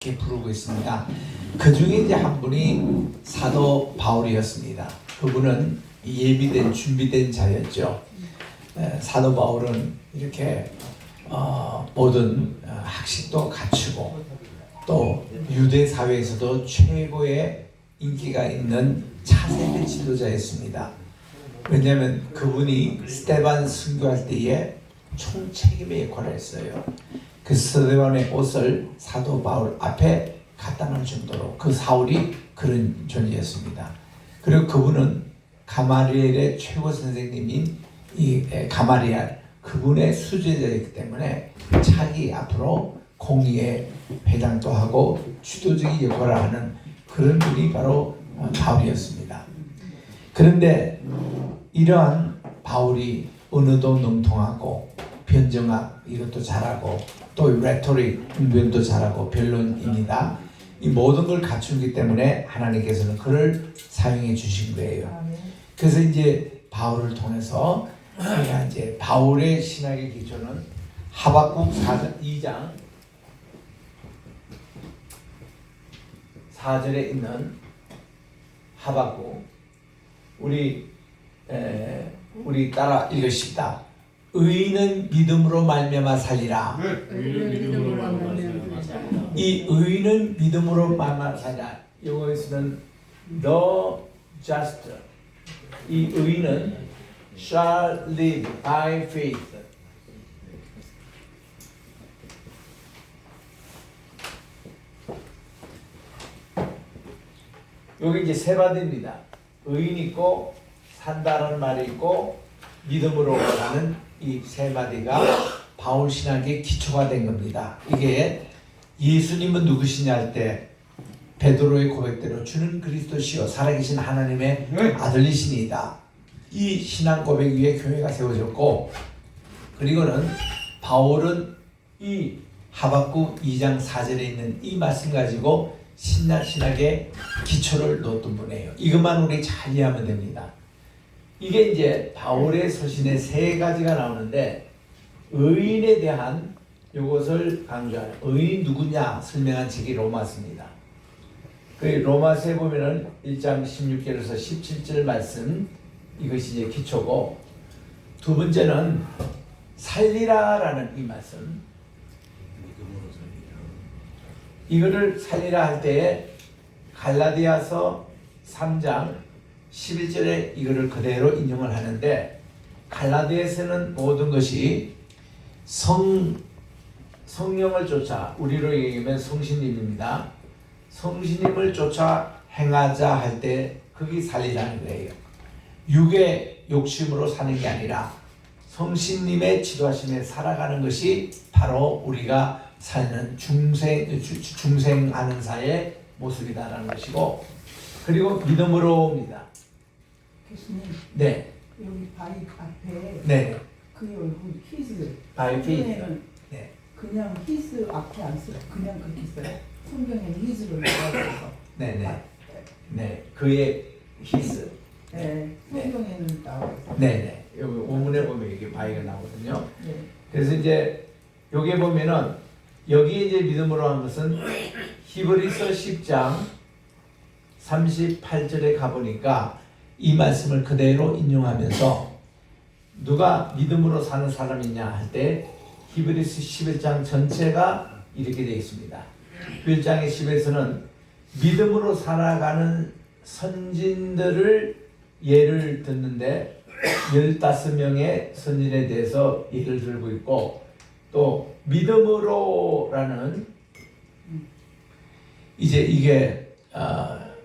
이렇게 부르고 있습니다. 그 중에 이제 한 분이 사도 바울이었습니다. 그분은 예비된 준비된 자였죠. 사도 바울은 이렇게 모든 학식도 갖추고 또 유대 사회에서도 최고의 인기가 있는 차세대 지도자였습니다. 왜냐하면 그분이 스데반 순교할 때에 총책임의 역할을 했어요. 그 스데반의 옷을 사도 바울 앞에 갖다 놓을 정도로 그 사울이 그런 존재였습니다. 그리고 그분은 가마리엘의 최고 선생님인 이 가마리엘 그분의 수제자이기 때문에 자기 앞으로 공의의 회장도 하고 주도적인 역할을 하는 그런 분이 바로 바울이었습니다. 그런데 이러한 바울이 언어도 능통하고 변정학 이것도 잘하고 또 레토릭 웅변도 잘하고 변론입니다. 이 모든 걸 갖추기 때문에 하나님께서는 그를 사용해 주신 거예요. 그래서 이제 바울을 통해서 우리가 이제 바울의 신학의 기초는 하박국 2장 4절에 있는 하박국 우리 따라 읽으십시다. 의인은 믿음으로 말미암아 살리라. 이 의인은 믿음으로 말미암아 살리라. 영어에서는 the just. 이 의인은 shall live by faith. 여기 이제 세 마디입니다. 의인 있고 산다라는 말이 있고 믿음으로 가는 이 세 마디가 바울 신학의 기초가 된 겁니다. 이게 예수님은 누구시냐 할 때 베드로의 고백대로 주는 그리스도시요 살아계신 하나님의 아들이시니이다. 이 신앙 고백 위에 교회가 세워졌고 그리고는 바울은 이 하박국 2장 4절에 있는 이 말씀 가지고 신학의 기초를 놓았던 분이에요. 이것만 우리 잘 이해하면 됩니다. 이게 이제 바울의 서신에 세 가지가 나오는데 의인에 대한 이것을 강조하는 의인 누구냐 설명한 책이 로마서입니다. 그 로마서에 보면은 1장 16절에서 17절 말씀 이것이 이제 기초고 두 번째는 살리라라는 이 말씀 이거를 살리라 할 때에 갈라디아서 3장 11절에 이거를 그대로 인용을 하는데 갈라디아에서는 모든 것이 성령을 쫓아 우리로 얘기하면 성신님입니다. 성신님을 쫓아 행하자 할 때 그게 살리라는 거예요. 육의 욕심으로 사는 게 아니라 성신님의 지도하심에 살아가는 것이 바로 우리가 사는 중생하는 사의 모습이다라는 것이고 그리고 믿음으로입니다. 교수님, 네. 여기 바이 앞에 네. 그 얼굴 히스 바이 페이스. 성경에는 네. 그냥 히스 앞에 안 쓰고 그냥 그렇게 써요. 성경에는 히스를 넣어서. 네네. 네. 그의 히스. 네. 성경에는 나와 있어요. 네네. 여기 오문에 보면 이게 바이가 나오거든요. 네. 그래서 이제 여기에 보면은 여기 이제 믿음으로 하는 것은 히브리서 10장 38절에 가보니까 이 말씀을 그대로 인용하면서 누가 믿음으로 사는 사람이냐 할 때 히브리서 11장 전체가 이렇게 되어 있습니다. 1장의 10에서는 믿음으로 살아가는 선진들을 예를 듣는데 15명의 선진에 대해서 예를 들고 있고 또 믿음으로라는 이제 이게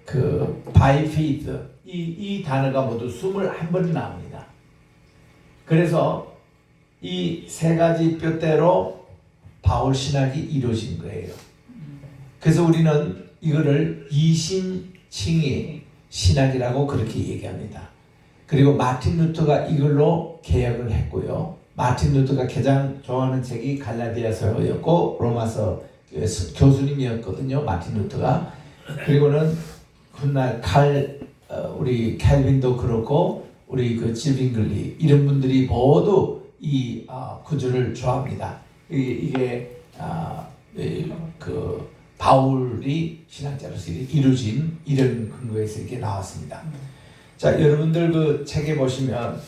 그 by faith 이 단어가 모두 21번이 나옵니다. 그래서 이 세 가지 뼈대로 바울 신학이 이루어진 거예요. 그래서 우리는 이거를 이신칭의 신학이라고 그렇게 얘기합니다. 그리고 마틴 루터가 이걸로 개혁을 했고요. 마틴 루터가 가장 좋아하는 책이 갈라디아서였고 로마서 교수님이었거든요. 마틴 루터가. 그리고는 훗날 우리 캘빈도 그렇고 우리 그 질빙글리 이런 분들이 모두 이 구절을 좋아합니다. 이게 그 바울이 신학자로서 이루어진 이런 근거에서 이렇게 나왔습니다. 자, 여러분들 그 책에 보시면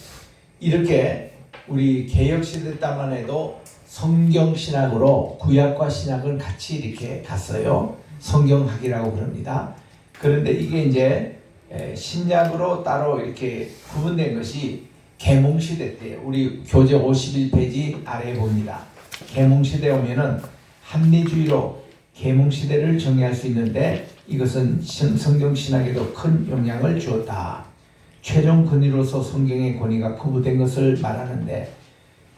이렇게 우리 개혁 시대 때만 해도 성경 신학으로 구약과 신학을 같이 이렇게 갔어요. 성경학이라고 그럽니다. 그런데 이게 이제 신약으로 따로 이렇게 구분된 것이 계몽 시대 때 우리 교재 51페이지 아래에 봅니다. 계몽 시대에 오면은 합리주의로 계몽 시대를 정의할 수 있는데 이것은 성경 신학에도 큰 영향을 주었다. 최종 권위로서 성경의 권위가 거부된 것을 말하는데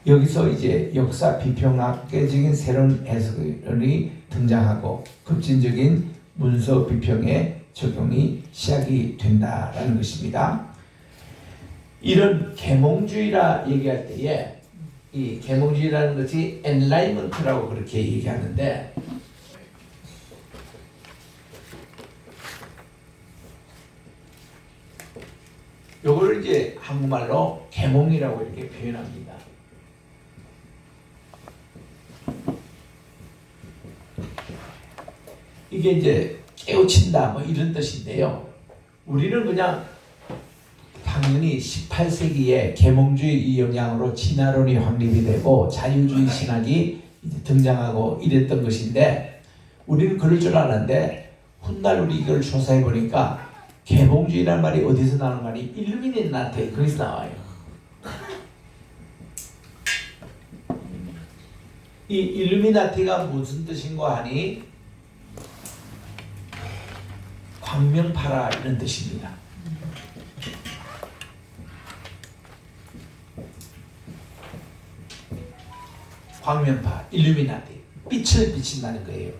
여기서 이제 역사 비평학계적인 새로운 해석이 등장하고 급진적인 문서 비평의 적용이 시작이 된다라는 것입니다. 이런 계몽주의라 얘기할 때에 이 계몽주의라는 것이 엔라이먼트라고 그렇게 얘기하는데 요걸 이제 한국말로 계몽이라고 이렇게 표현합니다. 이게 이제 깨우친다 뭐 이런 뜻인데요. 우리는 그냥 당연히 18세기에 계몽주의 이 영향으로 진화론이 확립이 되고 자유주의 신학이 이제 등장하고 이랬던 것인데 우리는 그럴 줄 알았는데 훗날 우리 이걸 조사해 보니까 계몽주의라는 말이 어디서 나오는 말이 일루미나티 거기서 나와요. 이 일루미나티가 무슨 뜻인고 하니 광명파라 이런 뜻입니다. 광명파, 일루미나티, 빛을 비친다는 거예요.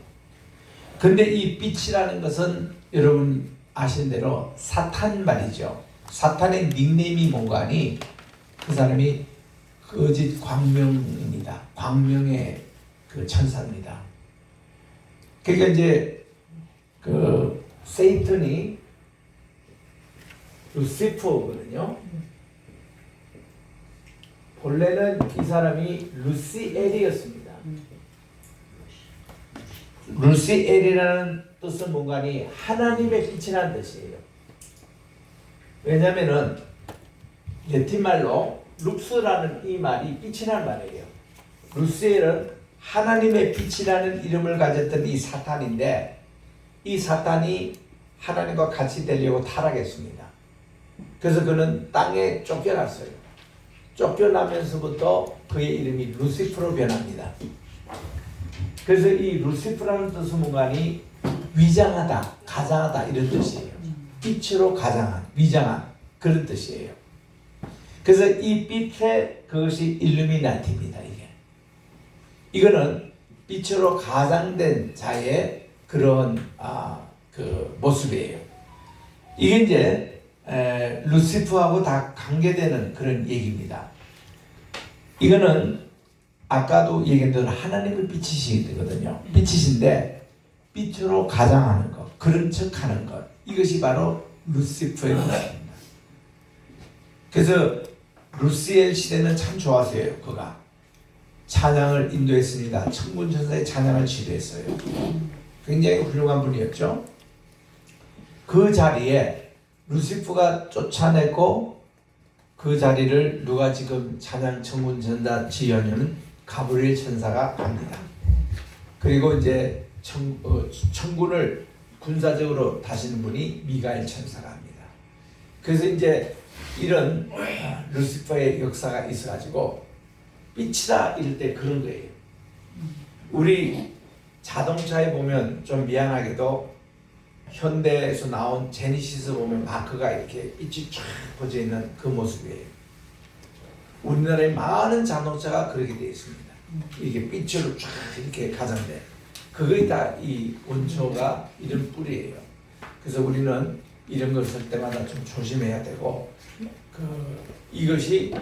근데 이 빛이라는 것은 여러분 아시는 대로 사탄 말이죠. 사탄의 닉네임이 뭔가 하니 그 사람이 거짓 광명입니다. 광명의 그 천사입니다. 그러니까 이제 그 세이턴이 루시퍼거든요. 본래는 이 사람이 루시엘이었습니다. 루시엘이라는 뜻은 뭔가니 하나님의 빛이라는 뜻이에요. 왜냐면은 레틴말로 룩스라는 이 말이 빛이라는 말이에요. 루시엘은 하나님의 빛이라는 이름을 가졌던 이 사탄인데 이 사탄이 하나님과 같이 되려고 타락했습니다. 그래서 그는 땅에 쫓겨났어요. 쫓겨나면서부터 그의 이름이 루시퍼로 변합니다. 그래서 이 루시퍼라는 뜻은 뭔가니 위장하다, 가장하다 이런 뜻이에요. 빛으로 가장한, 위장한 그런 뜻이에요. 그래서 이 빛의 그것이 일루미나티입니다. 이거는 빛으로 가장된 자의 그런 그 모습이에요. 이게 이제 루시퍼하고 다 관계되는 그런 얘기입니다. 이거는 아까도 얘기한 대로 하나님을 빛이시거든요. 빛이신데 빛으로 가장하는 것, 그런 척하는 것, 이것이 바로 루시퍼의 모습입니다. 그래서 루시엘 시대는 참 좋았어요. 그가 찬양을 인도했습니다. 천군천사의 찬양을 지도했어요. 굉장히 훌륭한 분이었죠. 그 자리에 루시퍼가 쫓아냈고 그 자리를 누가 지금 찬양 천군천사 지휘하는 가브리엘 천사가 갑니다. 그리고 이제 천군을 군사적으로 다시는 분이 미가엘 천사가 합니다. 그래서 이제 이런 루시퍼의 역사가 있어가지고 빛이다 이럴 때 그런 거예요. 우리 자동차에 보면 좀 미안하게도 현대에서 나온 제니시스 보면 마크가 이렇게 빛이 쫙 퍼져 있는 그 모습이에요. 우리나라에 많은 자동차가 그렇게 되어 있습니다. 이게 빛으로 쫙 이렇게 가장돼. 그게 다 이 원초가 이런 뿌리예요. 그래서 우리는 이런 걸 쓸 때마다 좀 조심해야 되고 이것이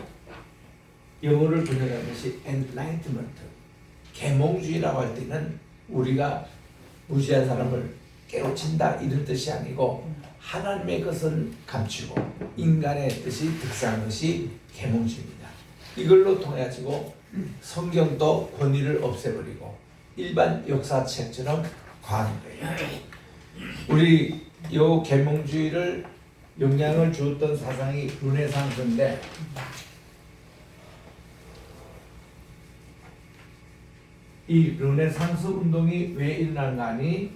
영어를 번역하는 것이 enlightenment, 계몽주의라고 할 때는 우리가 무지한 사람을 깨우친다 이런 뜻이 아니고 하나님의 것을 감추고 인간의 뜻이 득세하는 것이 계몽주의입니다. 이걸로 통해 가지고 성경도 권위를 없애버리고 일반 역사책처럼 과하는 거예요. 우리 요 계몽주의를 영향을 주었던 사상이 르네상스인데 이 르네상스 운동이 왜 일어난가 하니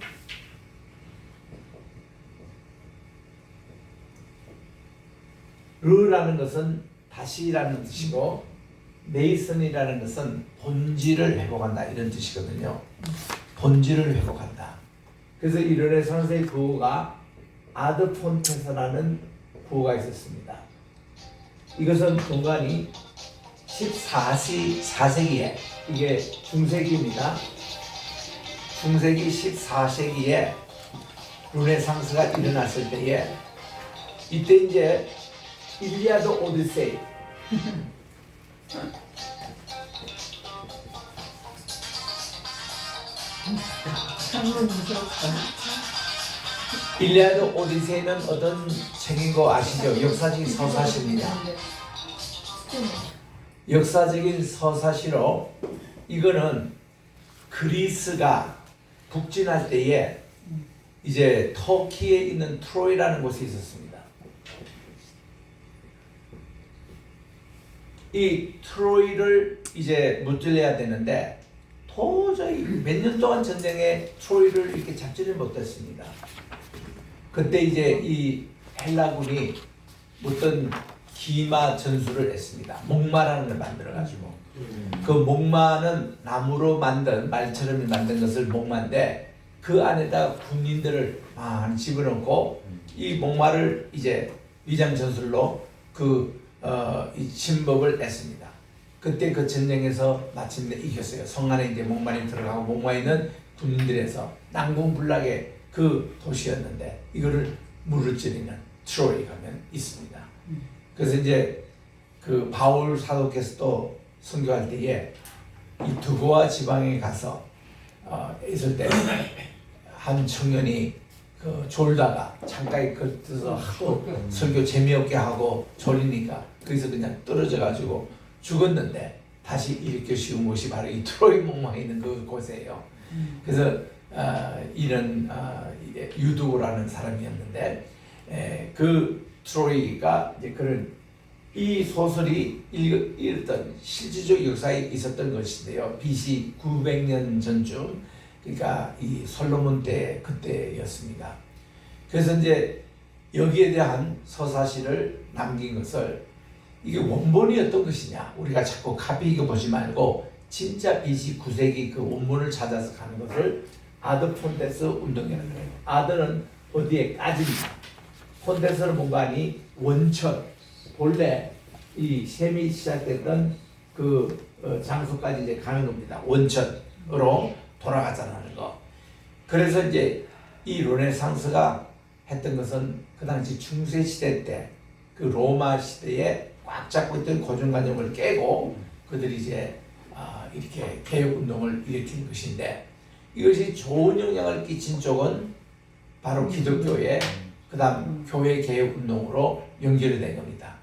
르라는 것은 다시라는 뜻이고 네이슨이라는 것은 본질을 회복한다 이런 뜻이거든요. 본질을 회복한다. 그래서 이 르네상스의 구호가 아드 폰테스라는 구호가 있었습니다. 이것은 공간이 14세기에 이게 중세기입니다. 중세기 14세기에 르네상스가 일어났을 때에 이때 이제 일리아드 오디세이 창문 무섭다. 일리아드 오디세이는 어떤 책인 거 아시죠? 역사적인 서사시입니다. 역사적인 서사시로 이거는 그리스가 북진할 때에 이제 터키에 있는 트로이라는 곳이 있었습니다. 이 트로이를 이제 무찔러야 되는데 도저히 몇 년 동안 전쟁에 트로이를 이렇게 잡지를 못했습니다. 그때 이제 이 헬라군이 어떤 기마 전술을 했습니다. 목마라는 걸 만들어가지고 그 목마는 나무로 만든 말처럼 만든 것을 목마인데 그 안에다 군인들을 많이 집어넣고 이 목마를 이제 위장 전술로 이 침범을 했습니다. 그때 그 전쟁에서 마침내 이겼어요. 성 안에 이제 목마에 들어가고 목마에 있는 군인들에서 난공불락의 그 도시였는데 이거를 무너뜨리는 트로이 가면 있습니다. 그래서 이제 그 바울 사도께서도 선교할 때에 이 두고와 지방에 가서 있을 때 한 청년이 그 졸다가 창가에 걷어서 하도 설교 재미없게 하고 졸리니까 거기서 그냥 떨어져 가지고 죽었는데 다시 일으켜 씌운 곳이 바로 이 트로이 목마에 있는 그곳이에요. 그래서 이런 유두고라는 사람이었는데 그 트로이가 이제 그런 이 소설이 읽었던 실질적 역사에 있었던 것인데요. BC 900년 전쯤 그러니까 이 솔로몬 때 그때였습니다. 그래서 이제 여기에 대한 서사시를 남긴 것을 이게 원본이 어떤 것이냐 우리가 자꾸 카피 이거 보지 말고 진짜 BC 9세기 그 원본을 찾아서 가는 것을 아드 폰테스 운동이라는 거예요. 아드는 어디에 까집니다. 폰테스는 뭔가 하니 원천 본래 이 셈이 시작됐던 그 장소까지 이제 가는 겁니다. 원천으로 돌아가자는 거. 그래서 이제 이 르네상스가 했던 것은 그 당시 중세 시대 때 그 로마 시대에 꽉 잡고 있던 고정관념을 깨고 그들이 이제 이렇게 개혁 운동을 일으킨 것인데 이것이 좋은 영향을 끼친 쪽은 바로 기독교의 그다음 교회 개혁 운동으로 연결이 된 겁니다.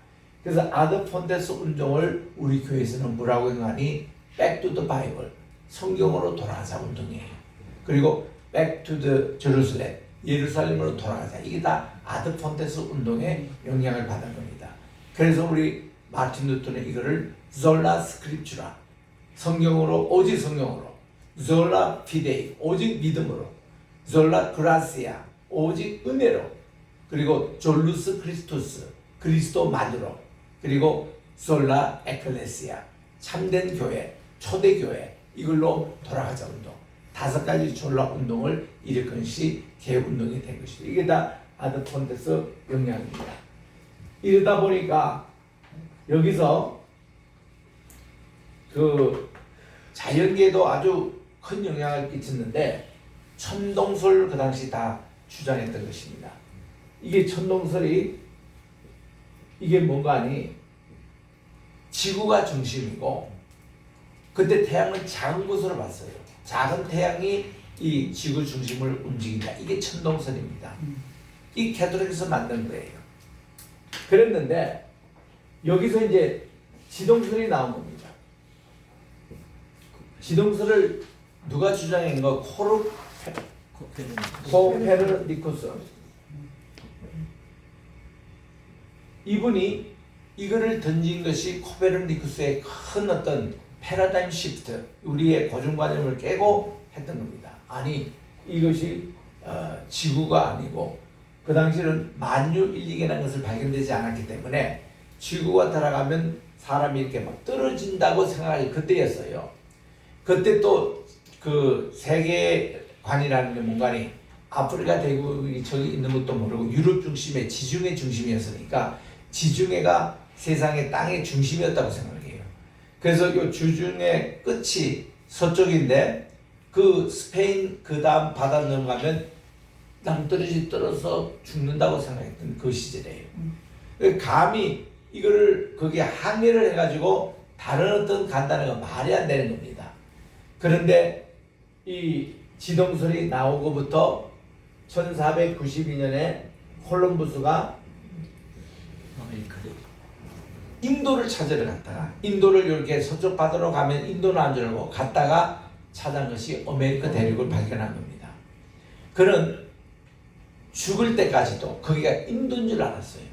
그래서 아드 폰테스 운동을 우리 교회에서는 뭐라고 하니 Back to the Bible 성경으로 돌아가자 운동이에요. 그리고 Back to the Jerusalem 예루살렘으로 돌아가자. 이게 다 아드 폰테스 운동의 영향을 받은 겁니다. 그래서 우리 마틴 루터는 이거를 솔라 스크립추라 성경으로 오직 성경으로 솔라 피데이 오직 믿음으로 솔라 그라시아 오직 은혜로 그리고 졸루스 크리스토스 그리스도만으로 그리고 솔라 에클레시아 참된 교회 초대교회 이걸로 돌아가자 운동 5가지 졸라 운동을 일으킨 것이 개혁운동이 된 것이죠. 이게 다 아드 폰테스 영향입니다. 이러다 보니까 여기서 그 자연계에도 아주 큰 영향을 끼쳤는데 천동설 그 당시 다 주장했던 것입니다. 이게 천동설이 이게 뭔가 하니 지구가 중심이고 그때 태양은 작은 것으로 봤어요. 작은 태양이 이 지구 중심을 움직인다. 이게 천동설입니다. 이 캐톨릭에서 만든 거예요. 그랬는데 여기서 이제 지동설이 나온 겁니다. 지동설을 누가 주장한 거? 코페르니쿠스. 이분이 이거를 던진 것이 코페르니쿠스의 큰 어떤 패러다임 시프트, 우리의 고정관념을 깨고 했던 겁니다. 아니 이것이 지구가 아니고 그 당시에는 만유인력이라는 것을 발견되지 않았기 때문에 지구가 돌아가면 사람이 이렇게 막 떨어진다고 생각할 그때였어요. 그때 또 그 세계관이라는 게 뭔가니 아프리카 대륙이 저기 있는 것도 모르고 유럽 중심의 지중해 중심이었으니까 지중해가 세상의 땅의 중심이었다고 생각을 해요. 그래서 이 주중의 끝이 서쪽인데 그 스페인 그 다음 바다 넘어가면 낭떠러지 떨어서 죽는다고 생각했던 그 시절이에요. 감히 이거를 거기에 항해를 해가지고 다른 어떤 간다는 건 말이 안 되는 겁니다. 그런데 이 지동설이 나오고부터 1492년에 콜럼부스가 인도를 찾으러 갔다가 인도를 이렇게 서쪽 바다로 가면 인도는 안 줄고 갔다가 찾은 것이 아메리카 대륙을 발견한 겁니다. 그는 죽을 때까지도 거기가 인도인 줄 알았어요.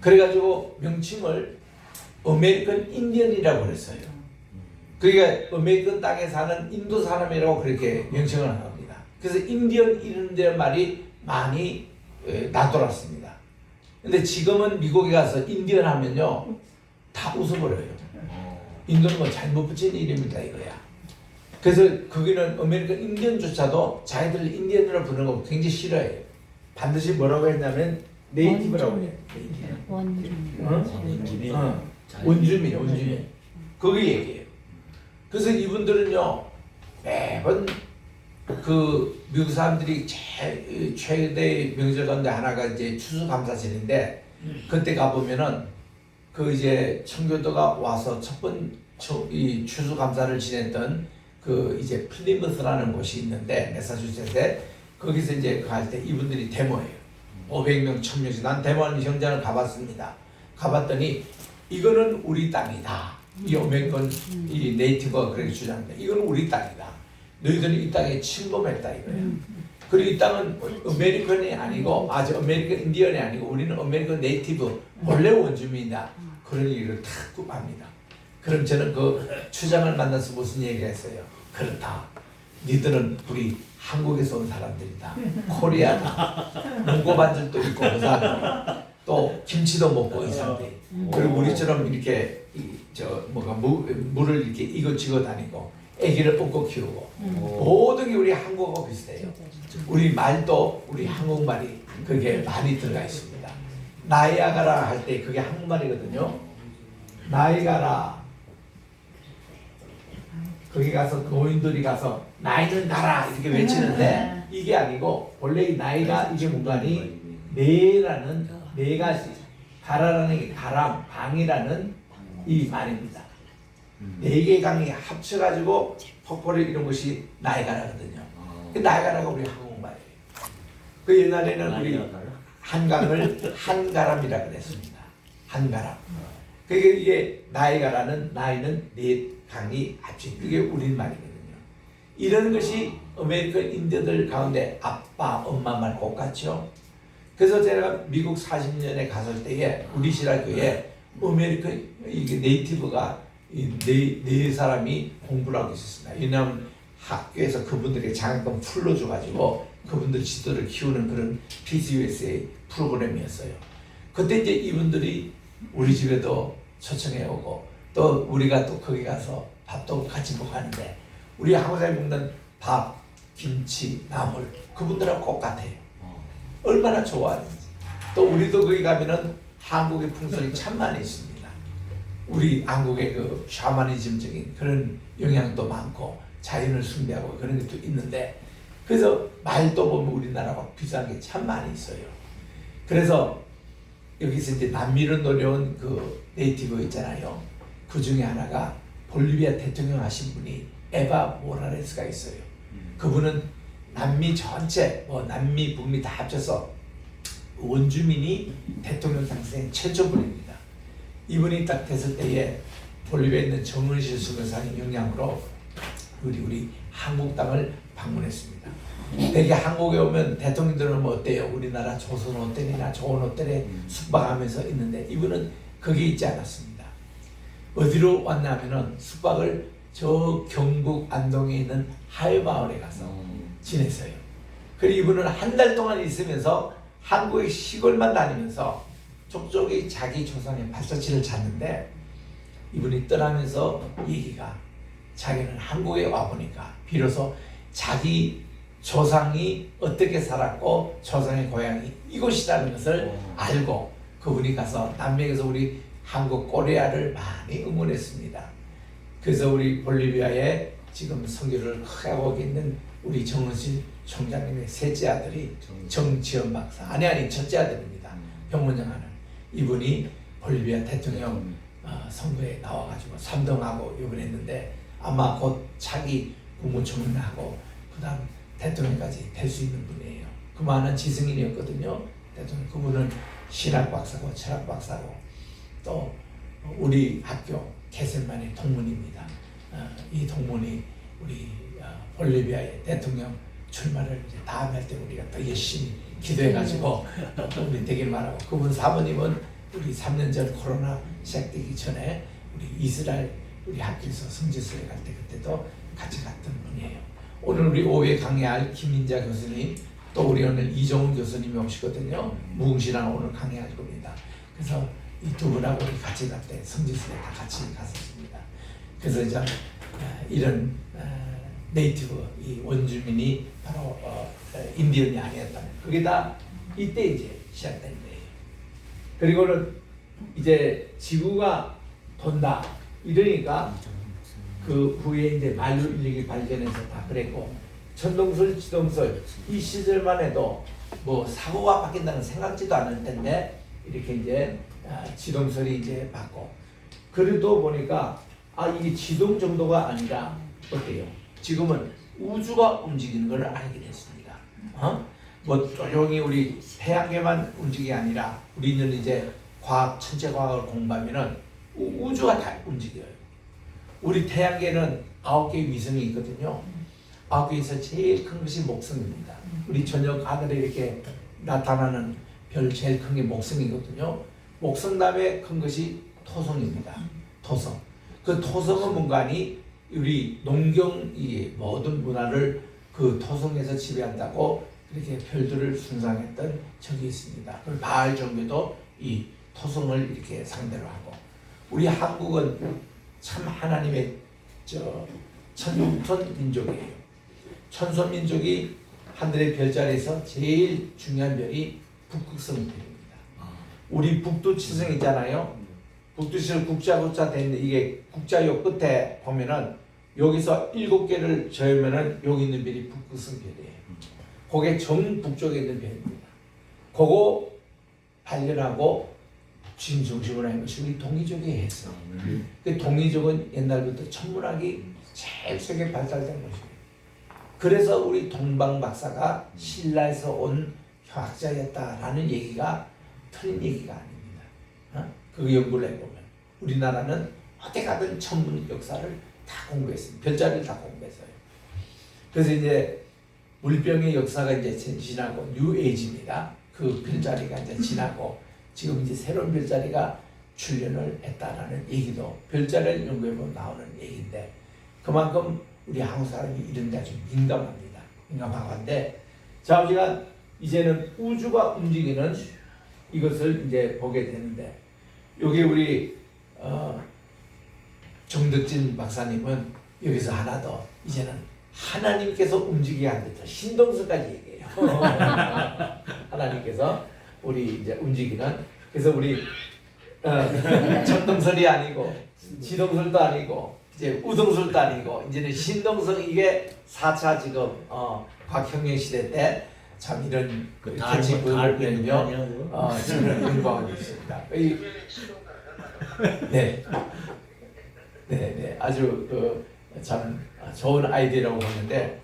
그래가지고 명칭을 아메리칸 인디언이라고 그랬어요. 그러니까 아메리칸 땅에 사는 인도 사람이라고 그렇게 명칭을 한 겁니다. 그래서 인디언 이런 말이 많이 나돌았습니다. 근데 지금은 미국에 가서 인디언 하면요 다 웃어버려요. 인도는 뭐 잘못 붙인 이름이다 이거야. 그래서 거기는 아메리칸 인디언조차도 자기들 인디언으로 부르는 거 굉장히 싫어해요. 반드시 뭐라고 했냐면 네이티브라고 해요. 원주민. 거기 얘기해요. 그래서 이분들은요 매번 그 미국 사람들이 최대 명절 가운데 하나가 이제 추수감사절인데 그때 가보면은 그 이제 청교도가 와서 첫 번째 이 추수감사를 지냈던 그 이제 플리머스라는 곳이 있는데 매사추세츠에 거기서 이제 갈 때 이분들이 데모예요. 500명, 1000명씩. 난 데모하는 현장을 가봤습니다. 가봤더니 이거는 우리 땅이다. 이 아메리칸 이 네이티브가 그렇게 주장합니다. 이거는 우리 땅이다. 너희들은 이 땅에 침범했다 이거예요. 그리고 이 땅은 아메리칸이 아니고 아주 아메리칸 인디언이 아니고 우리는 아메리칸 네이티브 원래 원주민이다. 그런 얘기를 탁 합니다. 그럼 저는 그 추장을 만나서 무슨 얘기를 했어요? 그렇다. 니들은 우리 한국에서 온 사람들이다. 코리아다. 문고반절도 있고 그 사람들이 또 김치도 먹고 이 사람들이. 그리고 우리처럼 이렇게 물을 이렇게 이거 다니고 아기를 업고 키우고 모든 게 우리 한국하고 비슷해요. 우리 말도 우리 한국말이 그게 많이 들어가 있습니다. 나이아가라 할 때 그게 한국말이거든요. 나이가라 거기 가서 노인들이 가서 나이는 가라 이렇게 외치는데 이게 아니고 원래 이 나이가 이게 뭔가니 네라는 네가 가라라는 게 가람 방이라는 이 말입니다. 네 개의 강이 합쳐가지고 폭포를 이룬 것이 나이가라거든요. 그 나이가라가 우리 한국말이에요. 그 옛날에는 우리 한강을 한가람이라 그랬습니다. 한가람. 그게 이게 나이가라는 나이는 네 강이 합친 그게 우리말이거든요. 이런 것이 아메리칸 인디언들 가운데 아빠, 엄마 말 똑같죠. 그래서 제가 미국 40년에 갔을 때에 우리 신학교에 아메리칸 이게 네이티브가 네 사람이 공부를 하고 있었습니다. 왜냐하면 학교에서 그분들에게 장학금 풀러줘가지고 그분들 지도를 키우는 그런 PCUSA 프로그램이었어요. 그때 이제 이분들이 우리 집에도 초청해 오고 또 우리가 또 거기 가서 밥도 같이 먹고 하는데 우리 한국 사람이 먹는 밥, 김치, 나물 그분들하고 똑같아요. 얼마나 좋아하는지. 또 우리도 거기 가면은 한국의 풍속이 참 많이 있습니다. 우리 한국의 그 샤머니즘적인 그런 영향도 많고 자연을 숭배하고 그런 것도 있는데 그래서 말도 보면 우리나라와 비슷한 게 참 많이 있어요. 그래서 여기서 이제 남미를 노려온 그 네이티브 있잖아요. 그 중에 하나가 볼리비아 대통령 하신 분이 에바 모라레스가 있어요. 그분은 남미 전체 남미 북미 다 합쳐서 원주민이 대통령 당선인 최초 분입니다. 이분이 딱 됐을 때에 볼리비아에 있는 정은실 선교사님 영향으로 우리 한국 땅을 방문했습니다. 되게 한국에 오면 대통령들은 뭐 어때요? 우리나라 조선 호텔이나 좋은 호텔에 숙박하면서 있는데 이분은 거기 있지 않았습니다. 어디로 왔냐면은 숙박을 저 경북 안동에 있는 하회마을에 가서 지냈어요. 그리고 이분은 한 달 동안 있으면서 한국의 시골만 다니면서 족족이 자기 조상의 발자취를 찾는데 이분이 떠나면서 얘기가 자기는 한국에 와보니까 비로소 자기 조상이 어떻게 살았고 조상의 고향이 이곳이라는 것을 알고 그분이 가서 남미에서 우리 한국 코리아를 많이 응원했습니다. 그래서 우리 볼리비아에 지금 선교를 하고 있는 우리 정은실 총장님의 셋째 아들이 정지현 박사 아니 첫째 아들입니다. 병문장하는 이분이 볼리비아 대통령 선거에 나와가지고 3등하고 이번에 했는데 아마 곧 차기 국무총리를 하고 그 다음 대통령까지 될 수 있는 분이에요. 그만한 지성인이었거든요. 대통령 그분은 신학 박사고 철학 박사고 또 우리 학교 개설만의 동문입니다. 이 동문이 우리 볼리비아의 대통령 출마를 이제 다음 할 때 우리가 더 열심히 기도해가지고 우리 되길 바라고 그분 사모님은 우리 3년 전 코로나 시작되기 전에 우리 이스라엘 우리 학교에서 성지순례 갈 때 그때도 같이 갔던 분이에요. 오늘 우리 오후에 강의할 김인자 교수님 또 우리 오늘 이종훈 교수님이 오시거든요. 무궁신앙 오늘 강의할 겁니다. 그래서 이 두 분하고 우리 같이 갈 때 성지순례 다 같이 갔었습니다. 그래서 이제 이런 네이티브 이 원주민이 바로 인디언이 아니었다면 그게 다 이때 이제 시작된 거예요. 그리고는 이제 지구가 돈다 이러니까 그 후에 이제 만류 인력이 발전해서 다 그랬고 천동설, 지동설 이 시절만 해도 뭐 사고가 바뀐다는 생각지도 않을 텐데 이렇게 이제 지동설이 이제 받고 그래도 보니까 이게 지동 정도가 아니라 어때요? 지금은 우주가 움직이는 걸 알게 됐습니다. 뭐 조용히 우리 태양계만 움직이게 아니라 우리는 이제 과학, 천체 과학을 공부하면은 우주가 다 움직여요. 우리 태양계는 9개의 위성이 있거든요. 9개에서 제일 큰 것이 목성입니다. 우리 저녁 하늘에 이렇게 나타나는 별 제일 큰 게 목성이거든요. 목성 다음에 큰 것이 토성입니다. 토성. 그 토성의 문관이 우리 농경의 모든 문화를 그 토성에서 지배한다고 그렇게 별들을 숭상했던 적이 있습니다. 그리고 바알 종교도 이 토성을 이렇게 상대로 하고 우리 한국은 참 하나님의 천손 민족이에요. 천손 민족이 하늘의 별자리에서 제일 중요한 별이 북극성 별입니다. 우리 북두칠성 있잖아요. 북두칠성 국자 돼 있는데 이게 국자 요 끝에 보면은 여기서 7개를 저으면은 여기 있는 별이 북극성 별이에요. 그게 정북쪽에 있는 별입니다. 그거 발견하고 지금 중심으로 한 것이 우리 동이족이 했어. 그 동이족은 옛날부터 천문학이 제일 세계 발달된 것이에요. 그래서 우리 동방 박사가 신라에서 온 과학자였다라는 얘기가 틀린 얘기가 아닙니다. 그 연구를 해보면 우리나라는 어디 가든 천문 역사를 다 공부했습니다. 별자리를 다 공부했어요. 그래서 이제 물병의 역사가 이제 지나고 뉴에이지입니다. 그 별자리가 이제 지나고 지금 이제 새로운 별자리가 출현을 했다라는 얘기도 별자리를 연구해보면 나오는 얘기인데 그만큼 우리 한국 사람이 이런 데 아주 민감합니다. 민감한데 자 우리가 이제는 우주가 움직이는 이것을 이제 보게 되는데 여기 우리 정덕진 박사님은 여기서 하나 더 이제는 하나님께서 움직이게 하는 듯 신동설까지 얘기해요. 하나님께서 우리 이제 움직이는 그래서 우리 천동설이 아니고 지동설도 아니고 이제 우동설도 아니고 이제는 신동설 이게 4차 지금 곽혁명 시대 때 참 이런 개척을 배우며 지금 공부하고 있습니다. 네, 아주 참 좋은 아이디어라고 보는데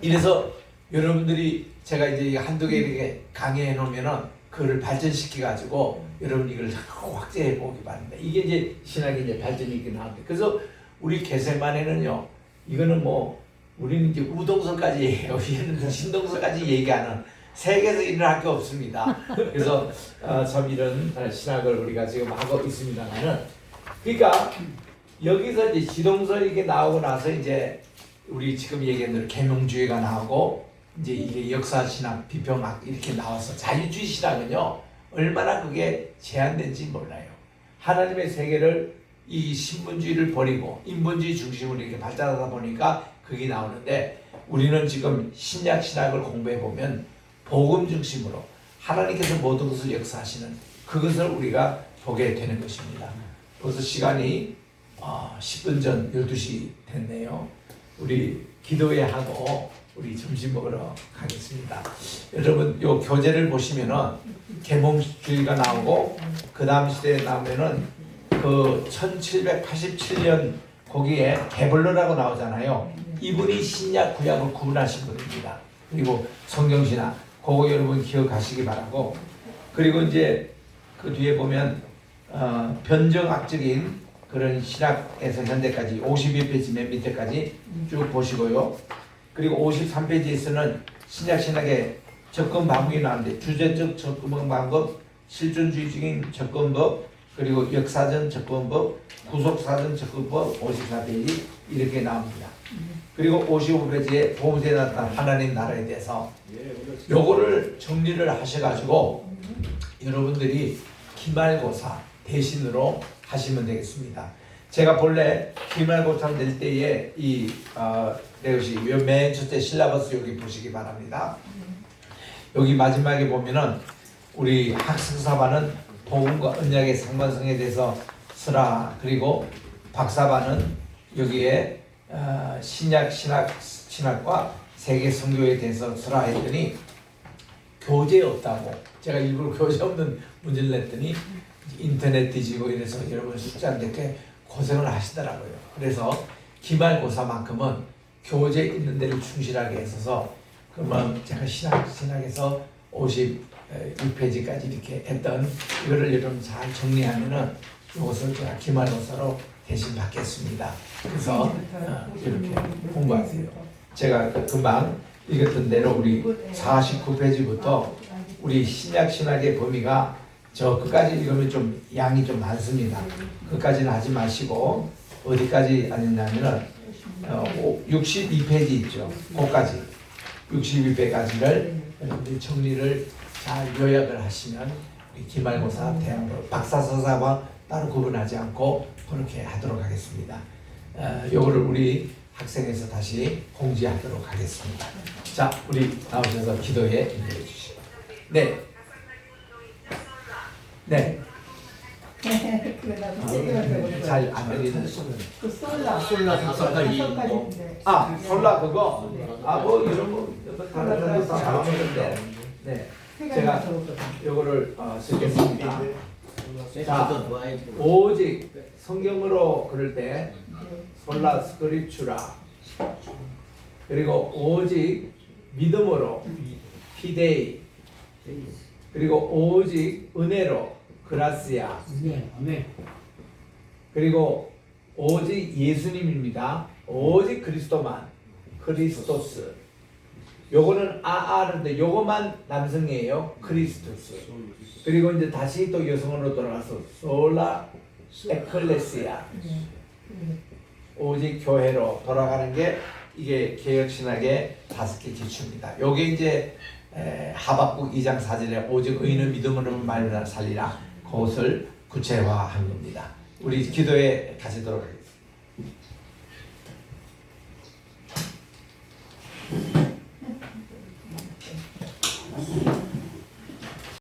이래서 여러분들이 제가 이제 한두 개 이렇게 강의해 놓으면은 그걸 발전시켜 가지고 여러분 이걸 확대해 보기 바랍니다. 이게 이제 신학의 이제 발전이 있긴 한데 그래서 우리 개세만에는요 이거는 뭐 우리는 이제 우동설까지 얘기해요. 얘는 신동설까지 얘기하는 세계에서 이런 학교 없습니다. 그래서 참 이런 신학을 우리가 지금 하고 있습니다만은 그러니까 여기서 이제 지동설 이게 나오고 나서 이제 우리 지금 얘기한 대로 계명주의가 나오고 이제 이게 역사신학, 비평학 이렇게 나와서 자유주의 신학은요 얼마나 그게 제한된지 몰라요. 하나님의 세계를 이 신분주의를 버리고 인본주의 중심으로 이렇게 발전하다 보니까 그게 나오는데 우리는 지금 신약 신학을 공부해 보면 복음 중심으로 하나님께서 모든 것을 역사하시는 그것을 우리가 보게 되는 것입니다. 벌써 시간이 10분 전 12시 됐네요. 우리 기도회 하고 우리 점심 먹으러 가겠습니다. 여러분 요 교재를 보시면은 계몽주의가 나오고 그 다음 시대에 나오면은 그 1787년 거기에 게블러라고 나오잖아요. 이분이 신약 구약을 구분하신 분입니다. 그리고 성경신학 그거 여러분 기억하시기 바라고. 그리고 이제 그 뒤에 보면 변정학적인 그런 신학에서 현대까지 51페이지 맨 밑에까지 쭉 보시고요. 그리고 53페이지에서는 신약 신학의 접근 방법이 나오는데 주제적 접근 방법, 실존주의적인 접근법, 그리고 역사전 접근법, 구속사전 접근법 54페이지 이렇게 나옵니다. 그리고 55페이지에 보험세에 나타난 하나님 나라에 대해서 요거를 정리를 하셔가지고 여러분들이 기말고사 대신으로 하시면 되겠습니다. 제가 본래 기말고사를 낼 때에 이것이 맨 첫째 실라버스 여기 보시기 바랍니다. 여기 마지막에 보면은 우리 학생사반은 복음과 언약의 상관성에 대해서 쓰라. 그리고 박사반은 여기에 신약 신학과 세계 선교에 대해서 쓰라 했더니 교재 없다고 제가 일부러 교재 없는 문제를 냈더니 인터넷 뒤지고 이래서 여러분 숫자 안 되게 고생을 하시더라고요. 그래서 기말고사만큼은 교재 있는 데를 충실하게 했어서 그러면 제가 신학에서 56페이지까지 이렇게 했던 이거를 여러분 잘 정리하면은 이것을 제가 기말고사로 대신 받겠습니다. 그래서 이렇게 공부하세요. 제가 금방 읽었던 대로 우리 49페이지부터 우리 신약 신학의 범위가 저 끝까지 읽으면 좀 양이 좀 많습니다. 끝까지는 하지 마시고 어디까지 하냐면은 62페이지 있죠. 거기까지 62페이지까지를 여러분들이 정리를 잘 요약을 하시면 우리 기말고사 대학로 박사서사와 따로 구분하지 않고 그렇게 하도록 하겠습니다. 요거를 우리 학생에서 다시 공지하도록 하겠습니다. 자, 우리 나오셔서 기도에 인도해 주시고. 네. 네. 잘 안 들리는 그 솔라 솔라까지 솔라 그거 뭐 이런 거 다른 사람도 다 잘하는데 네 제가 요거를 쓰겠습니다. 자, 오직 성경으로 그럴 때 솔라 스크립추라 그리고 오직 믿음으로 피데이 그리고 오직 은혜로 그라시아 그리고 오직 예수님입니다. 오직 그리스도만 크리스토스 요거는 아아인데 요거만 남성이에요. 크리스토스 그리고 이제 다시 또 여성으로 돌아가서 솔라 에클레시아 오직 교회로 돌아가는 게 이게 개혁신학의 5개 기초입니다. 요게 이제 하박국 2장 4절에 오직 의인은 믿음으로 말미암아 살리라 그것을 구체화한 겁니다. 우리 기도에 가시도록 하겠습니다.